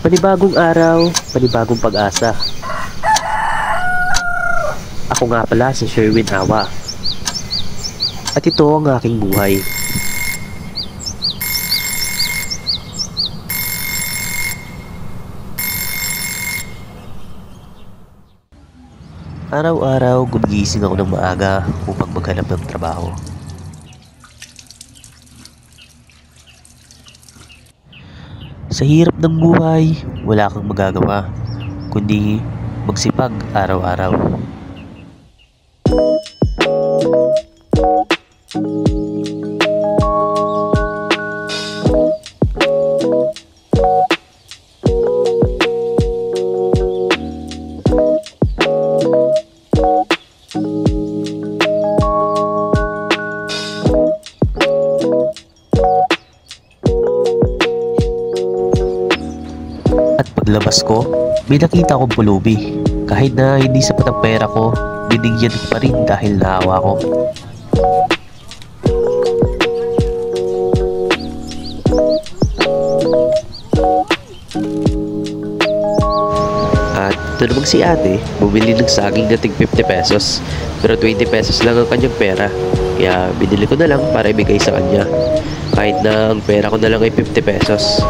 Panibagong araw, panibagong pag-asa. Ako nga pala si Sherwin Awa. At ito ang aking buhay. Araw-araw gumigising ako ng maaga upang maghanap ng trabaho. Sa hirap ng buhay, wala kang magagawa, kundi magsipag araw-araw. At paglabas ko, may nakita akong pulubi. Kahit na hindi sapat ang pera ko, binigyan ko pa rin dahil naawa ko. At ito namang si ate, bumili ng saging na tig 50 pesos. Pero 20 pesos lang ang kanyang pera. Kaya binili ko na lang para ibigay sa kanya. Kahit na ang pera ko na lang ay 50 pesos.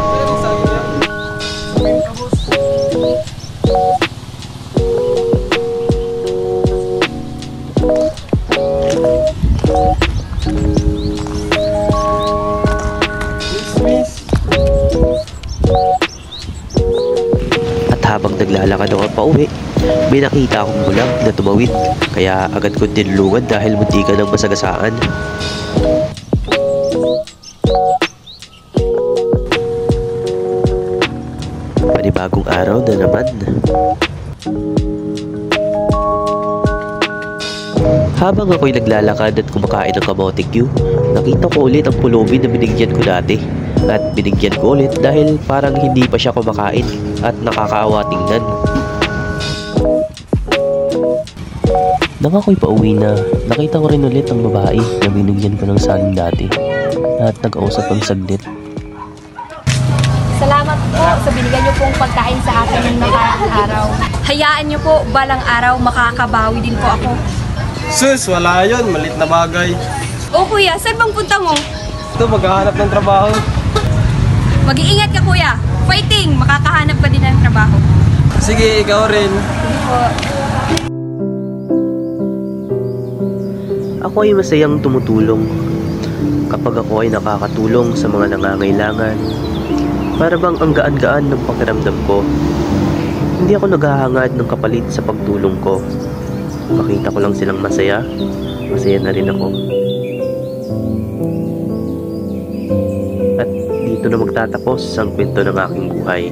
At habang naglalakad ako pauwi, may nakita akong bulag na tumawid. Kaya agad ko tinulungan dahil muntikan ng masagasaan. Panibagong araw na naman. Habang ako'y naglalakad at kumakain ng kamote Q, nakita ko ulit ang pulubi na binigyan ko dati. At binigyan ko ulit dahil parang hindi pa siya kumakain at nakakaawa tingnan. Nang ako'y pauwi na, nakita ko rin ulit ang babae na binigyan ko ng saging dati. At nag-ausap ang saglit. Salamat po sa binigyan niyo pong pagkain sa akin ng nakaraang araw. Hayaan niyo po, balang araw makakabawi din po ako. Sus, wala yun. Malit na bagay. O kuya, saan bang punta mo? Ito, maghahanap ng trabaho. Mag-iingat ka kuya. Fighting! Makakahanap ka din ng trabaho. Sige, ikaw rin. Sige po. Ako ay masayang tumutulong. Kapag ako ay nakakatulong sa mga nangangailangan, para bang ang gaan-gaan ng pakiramdam ko. Hindi ako naghahangad ng kapalit sa pagtulong ko. Makita ko lang silang masaya, masaya na rin ako. At dito na magtatapos ang kwento ng aking buhay.